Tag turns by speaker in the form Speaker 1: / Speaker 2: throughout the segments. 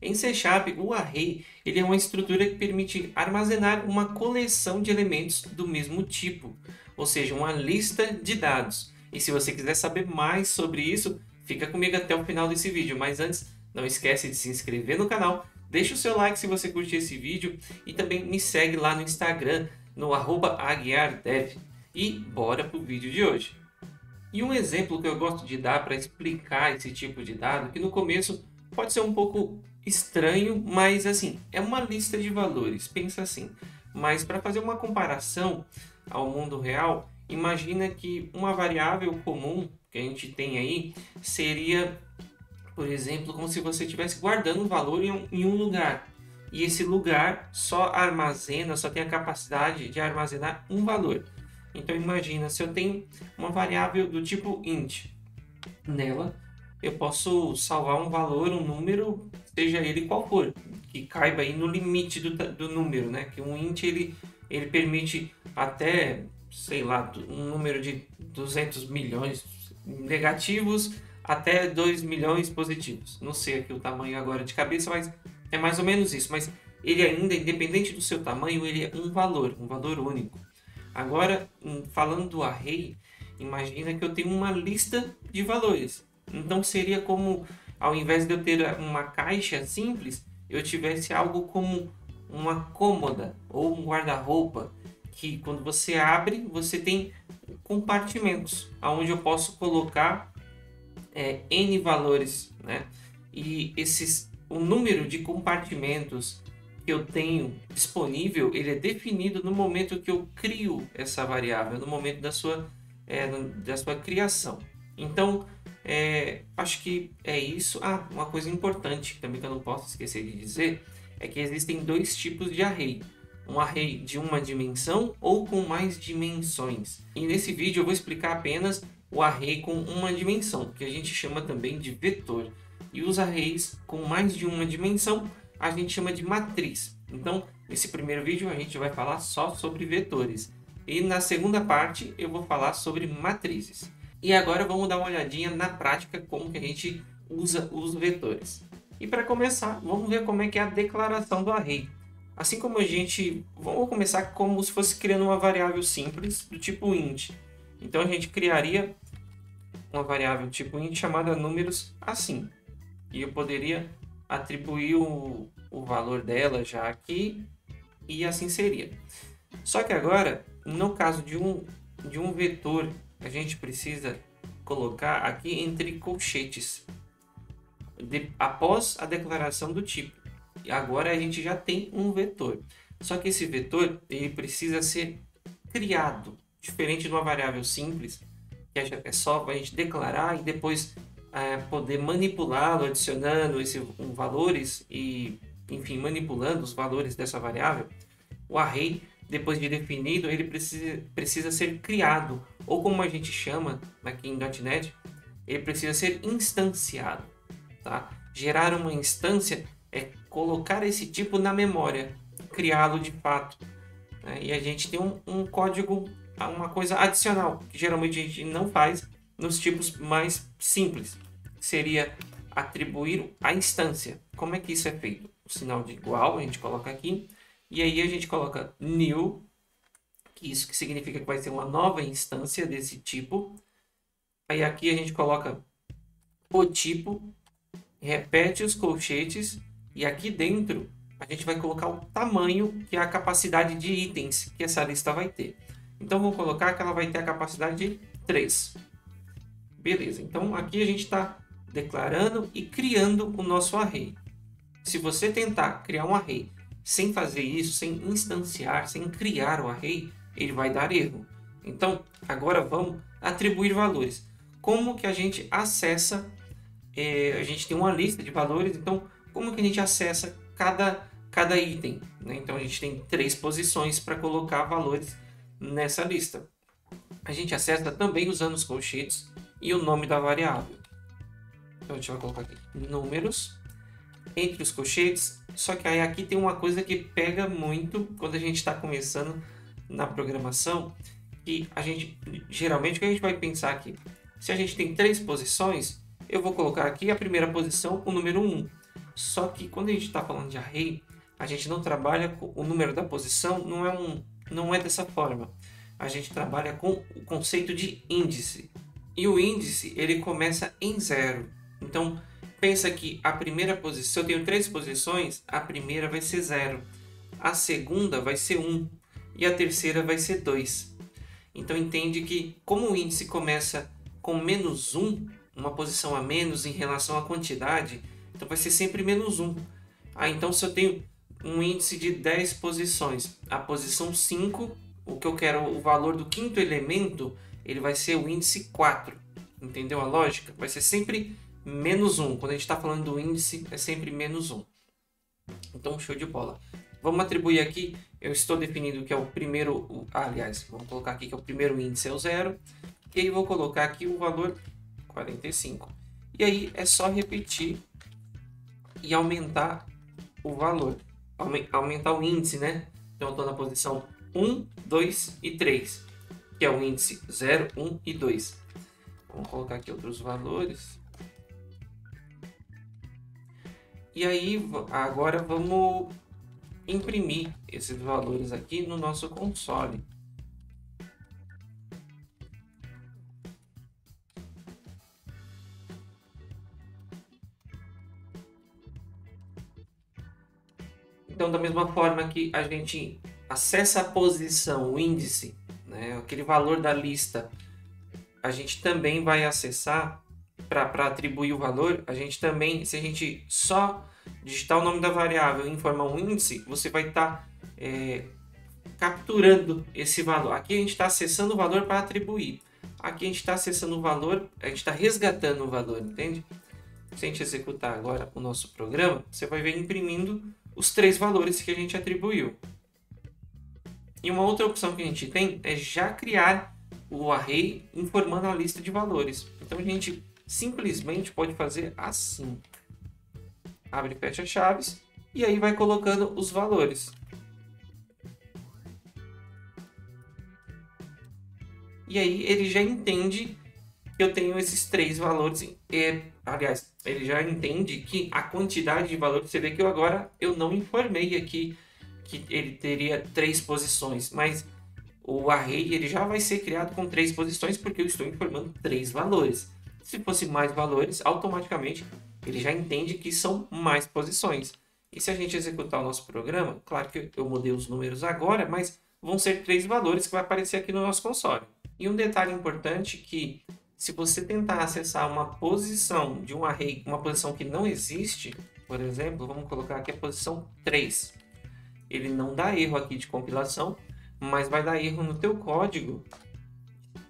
Speaker 1: Em C Sharp, o array ele é uma estrutura que permite armazenar uma coleção de elementos do mesmo tipo, ou seja, uma lista de dados. E se você quiser saber mais sobre isso, fica comigo até o final desse vídeo. Mas antes, não esquece de se inscrever no canal, deixa o seu like se você curtir esse vídeo e também me segue lá no Instagram, no @aguiardev. E bora pro vídeo de hoje. E um exemplo que eu gosto de dar para explicar esse tipo de dado, que no começo pode ser um pouco estranho, mas assim, é uma lista de valores, pensa assim. Mas para fazer uma comparação ao mundo real, imagina que uma variável comum que a gente tem aí seria, por exemplo, como se você estivesse guardando um valor em um lugar. E esse lugar só armazena, só tem a capacidade de armazenar um valor. Então imagina, se eu tenho uma variável do tipo int, nela eu posso salvar um valor, um número, seja ele qual for, que caiba aí no limite do número, né? Que um int ele permite até, sei lá, um número de 200 milhões negativos até 2 milhões positivos. Não sei aqui o tamanho agora de cabeça, mas é mais ou menos isso. Mas ele ainda, independente do seu tamanho, ele é um valor único. Agora, falando do array, imagina que eu tenho uma lista de valores. Então seria como, ao invés de eu ter uma caixa simples, eu tivesse algo como uma cômoda ou um guarda-roupa, que quando você abre, você tem compartimentos, onde eu posso colocar N valores, né? E o número de compartimentos que eu tenho disponível, ele é definido no momento que eu crio essa variável, no momento da sua criação. Então, acho que é isso. Ah, uma coisa importante também que eu não posso esquecer de dizer é que existem dois tipos de array. Um array de uma dimensão ou com mais dimensões. E nesse vídeo eu vou explicar apenas o array com uma dimensão, que a gente chama também de vetor. E os arrays com mais de uma dimensão a gente chama de matriz. Então, nesse primeiro vídeo a gente vai falar só sobre vetores. E na segunda parte eu vou falar sobre matrizes. E agora vamos dar uma olhadinha na prática como que a gente usa os vetores. E para começar, vamos ver como é que é a declaração do array. Assim como vamos começar como se fosse criando uma variável simples do tipo int. Então a gente criaria uma variável tipo int chamada números assim. E eu poderia atribuir o valor dela já aqui e assim seria. Só que agora, no caso de um vetor, a gente precisa colocar aqui entre colchetes após a declaração do tipo. E agora a gente já tem um vetor. Só que esse vetor ele precisa ser criado, diferente de uma variável simples, que é só a gente declarar e depois poder manipulá-lo, adicionando valores e, enfim, manipulando os valores dessa variável. O array, depois de definido, ele precisa ser criado, ou como a gente chama aqui em .NET, ele precisa ser instanciado. Tá? Gerar uma instância é colocar esse tipo na memória, criá-lo de fato. Né? E a gente tem um código, uma coisa adicional, que geralmente a gente não faz nos tipos mais simples. Seria atribuir a instância. Como é que isso é feito? O sinal de igual a gente coloca aqui, e aí a gente coloca new, que isso que significa que vai ser uma nova instância desse tipo. Aí aqui a gente coloca o tipo, repete os colchetes, e aqui dentro a gente vai colocar o tamanho, que é a capacidade de itens que essa lista vai ter. Então vou colocar que ela vai ter a capacidade de 3. Beleza, então aqui a gente está declarando e criando o nosso array. Se você tentar criar um array sem fazer isso, sem instanciar, sem criar o array, ele vai dar erro. Então, agora vamos atribuir valores. Como que a gente acessa? A gente tem uma lista de valores, então como que a gente acessa cada item? Né? Então a gente tem 3 posições para colocar valores nessa lista. A gente acessa também usando os colchetes e o nome da variável. Então a gente vai colocar aqui números entre os colchetes, só que aí aqui tem uma coisa que pega muito quando a gente está começando na programação, que a gente geralmente o que a gente vai pensar aqui, se a gente tem 3 posições, eu vou colocar aqui a primeira posição, o número 1. Só que quando a gente está falando de array, a gente não trabalha com o número da posição, não é dessa forma. A gente trabalha com o conceito de índice. E o índice, ele começa em 0. Então, pensa que a primeira posição, se eu tenho 3 posições, a primeira vai ser 0. A segunda vai ser 1. E a terceira vai ser 2. Então, entende que como o índice começa com -1, uma posição a menos em relação à quantidade, então vai ser sempre -1. Então, se eu tenho um índice de 10 posições, a posição 5, o que eu quero, o valor do quinto elemento, ele vai ser o índice 4. Entendeu a lógica? Vai ser sempre -1. Quando a gente está falando do índice, é sempre -1. Então, show de bola. Vamos atribuir aqui, eu estou definindo que é o primeiro, aliás, vamos colocar aqui que é o primeiro índice é o 0. E aí vou colocar aqui o valor 45. E aí é só repetir e aumentar o valor. Aumentar o índice, né? Então eu estou na posição 1, 2 e 3, que é o índice 0, 1 e 2. Vamos colocar aqui outros valores. E aí agora vamos imprimir esses valores aqui no nosso console. Então, da mesma forma que a gente acessa a posição, o índice, né, aquele valor da lista, a gente também vai acessar para atribuir o valor. A gente também, se a gente só digitar o nome da variável e informar um índice, você vai estar capturando esse valor. Aqui a gente está acessando o valor para atribuir. Aqui a gente está acessando o valor, a gente está resgatando o valor, entende? Se a gente executar agora o nosso programa, você vai ver imprimindo os 3 valores que a gente atribuiu. E uma outra opção que a gente tem é já criar o array informando a lista de valores. Então a gente simplesmente pode fazer assim. Abre e fecha chaves e aí vai colocando os valores. E aí ele já entende que eu tenho esses 3 valores. Aliás, ele já entende que a quantidade de valores, você vê que eu não informei aqui que ele teria 3 posições, mas o array ele já vai ser criado com 3 posições porque eu estou informando 3 valores. Se fosse mais valores, automaticamente ele já entende que são mais posições. E se a gente executar o nosso programa, claro que eu mudei os números agora, mas vão ser 3 valores que vai aparecer aqui no nosso console. E um detalhe importante que se você tentar acessar uma posição de um array, uma posição que não existe, por exemplo, vamos colocar aqui a posição 3. Ele não dá erro aqui de compilação, mas vai dar erro no teu código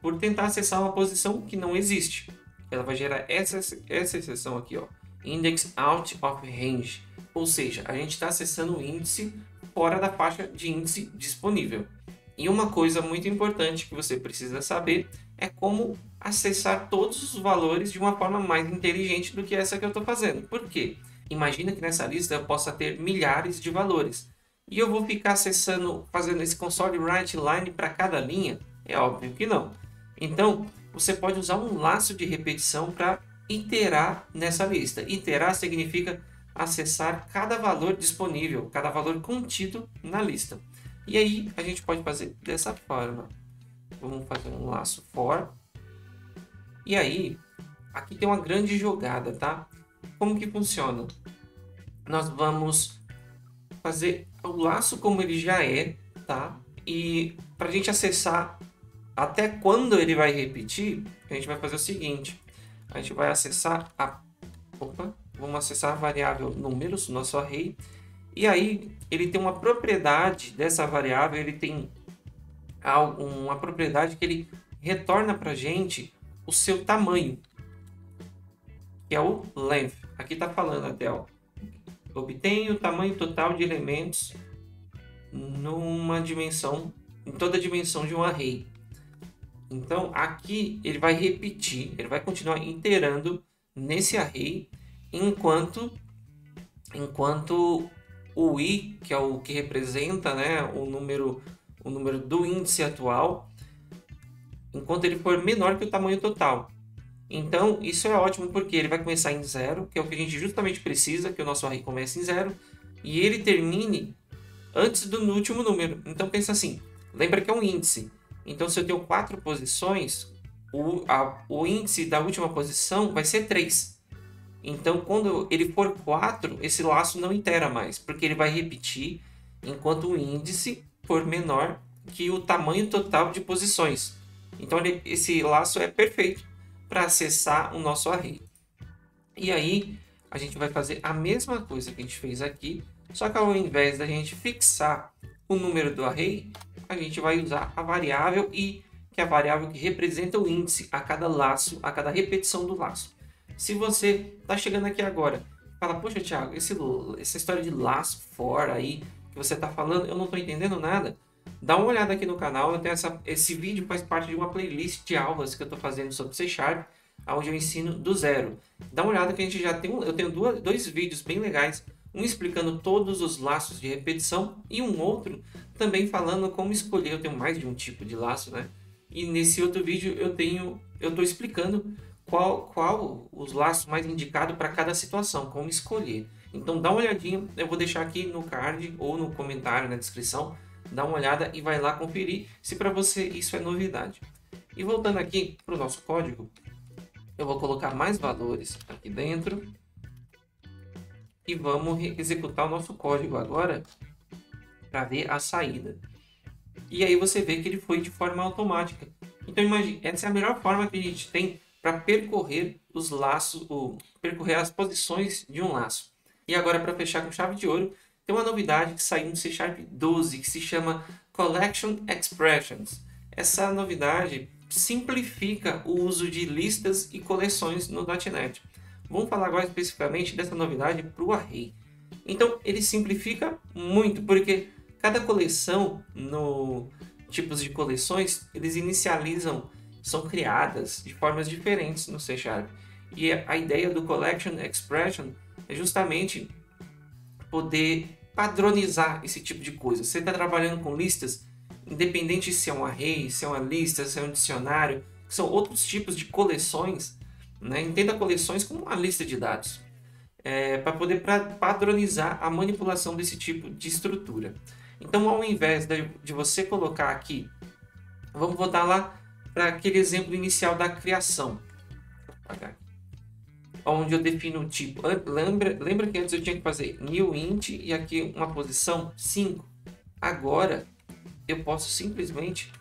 Speaker 1: por tentar acessar uma posição que não existe. Ela vai gerar essa exceção aqui, ó, index out of range. Ou seja, a gente está acessando o índice fora da faixa de índice disponível. E uma coisa muito importante que você precisa saber é como acessar todos os valores de uma forma mais inteligente do que essa que eu estou fazendo. Por quê? Imagina que nessa lista eu possa ter milhares de valores. E eu vou ficar acessando, fazendo esse console write line para cada linha? É óbvio que não. Então, você pode usar um laço de repetição para iterar nessa lista. Iterar significa acessar cada valor disponível, cada valor contido na lista. E aí a gente pode fazer dessa forma. Vamos fazer um laço for. E aí, aqui tem uma grande jogada, tá? Como que funciona? Nós vamos fazer o laço como ele já é, tá? E para a gente acessar até quando ele vai repetir, a gente vai fazer o seguinte. A gente vai acessar vamos acessar a variável números, nosso array. E aí, ele tem uma propriedade dessa variável, ele tem uma propriedade que ele retorna para a gente o seu tamanho, que é o length. Aqui está falando até, ó, obtenha o tamanho total de elementos numa dimensão, em toda a dimensão de um array. Então, aqui ele vai repetir, ele vai continuar iterando nesse array enquanto o i, que é o que representa, né, o número do índice atual, enquanto ele for menor que o tamanho total. Então, isso é ótimo porque ele vai começar em zero, que é o que a gente justamente precisa, que o nosso array comece em zero, e ele termine antes do último número. Então, pensa assim, lembra que é um índice. Então, se eu tenho 4 posições, o índice da última posição vai ser 3. Então, quando ele for 4, esse laço não itera mais, porque ele vai repetir enquanto o índice for menor que o tamanho total de posições. Então, esse laço é perfeito para acessar o nosso array. E aí, a gente vai fazer a mesma coisa que a gente fez aqui, só que ao invés da gente fixar o número do array, a gente vai usar a variável i, que é a variável que representa o índice a cada laço, a cada repetição do laço. Se você está chegando aqui agora e fala, poxa, Thiago, essa história de laço for aí que você está falando, eu não estou entendendo nada. Dá uma olhada aqui no canal, eu tenho esse vídeo faz parte de uma playlist de aulas que eu estou fazendo sobre C Sharp, onde eu ensino do zero. Dá uma olhada que a gente já tem, eu tenho dois vídeos bem legais, um explicando todos os laços de repetição e um outro também falando como escolher. Eu tenho mais de um tipo de laço, né? E nesse outro vídeo eu estou explicando qual os laços mais indicados para cada situação, como escolher. Então dá uma olhadinha, eu vou deixar aqui no card ou no comentário na descrição, dá uma olhada e vai lá conferir se para você isso é novidade. E voltando aqui para o nosso código, eu vou colocar mais valores aqui dentro e vamos executar o nosso código agora para ver a saída. E aí você vê que ele foi de forma automática. Então imagine, essa é a melhor forma que a gente tem para percorrer os laços, ou percorrer as posições de um laço. E agora, para fechar com chave de ouro, tem uma novidade que saiu no C Sharp 12 que se chama Collection Expressions. Essa novidade simplifica o uso de listas e coleções no .NET. Vamos falar agora especificamente dessa novidade para o array. Então ele simplifica muito, porque cada coleção, no tipos de coleções, eles inicializam, são criadas de formas diferentes no C Sharp. E a ideia do Collection Expression é justamente poder padronizar esse tipo de coisa. Você está trabalhando com listas, independente se é um array, se é uma lista, se é um dicionário, que são outros tipos de coleções, né? Entenda coleções como uma lista de dados, para poder padronizar a manipulação desse tipo de estrutura. Então, ao invés de você colocar aqui, vamos voltar lá para aquele exemplo inicial da criação, onde eu defino o tipo. Lembra que antes eu tinha que fazer new int e aqui uma posição 5. Agora eu posso simplesmente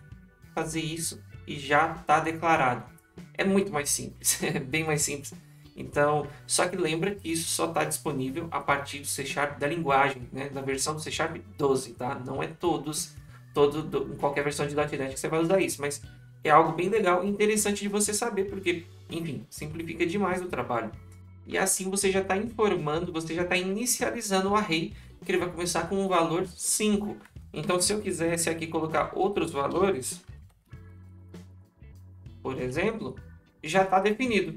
Speaker 1: fazer isso e já está declarado. É muito mais simples, é bem mais simples. Então, só que lembra que isso só está disponível a partir do C Sharp da linguagem, né? Da versão do C Sharp 12, tá? Não é em qualquer versão de .NET que você vai usar isso, mas é algo bem legal e interessante de você saber, porque, enfim, simplifica demais o trabalho. E assim você já está informando, você já está inicializando o array, que ele vai começar com um valor 5. Então, se eu quisesse aqui colocar outros valores, por exemplo, já está definido.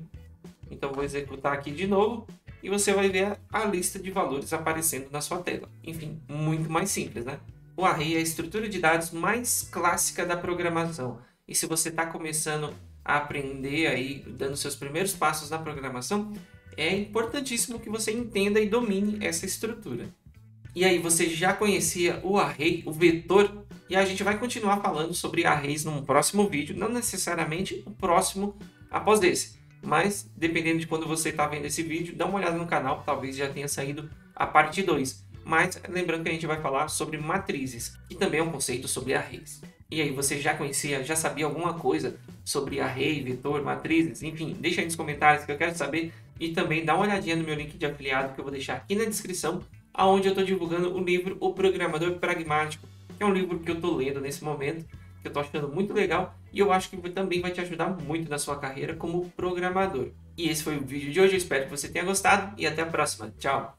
Speaker 1: Então, vou executar aqui de novo e você vai ver a lista de valores aparecendo na sua tela. Enfim, muito mais simples, né? O array é a estrutura de dados mais clássica da programação. E se você está começando a aprender aí, dando seus primeiros passos na programação, é importantíssimo que você entenda e domine essa estrutura. E aí, você já conhecia o array, o vetor? E a gente vai continuar falando sobre arrays num próximo vídeo, não necessariamente o próximo após esse. Mas, dependendo de quando você está vendo esse vídeo, dá uma olhada no canal, talvez já tenha saído a parte 2. Mas, lembrando que a gente vai falar sobre matrizes, que também é um conceito sobre arrays. E aí, você já conhecia, já sabia alguma coisa sobre array, vetor, matrizes? Enfim, deixa aí nos comentários que eu quero saber. E também dá uma olhadinha no meu link de afiliado que eu vou deixar aqui na descrição, onde eu estou divulgando o livro O Programador Pragmático, que é um livro que eu estou lendo nesse momento, que eu estou achando muito legal e eu acho que também vai te ajudar muito na sua carreira como programador. E esse foi o vídeo de hoje, eu espero que você tenha gostado e até a próxima. Tchau!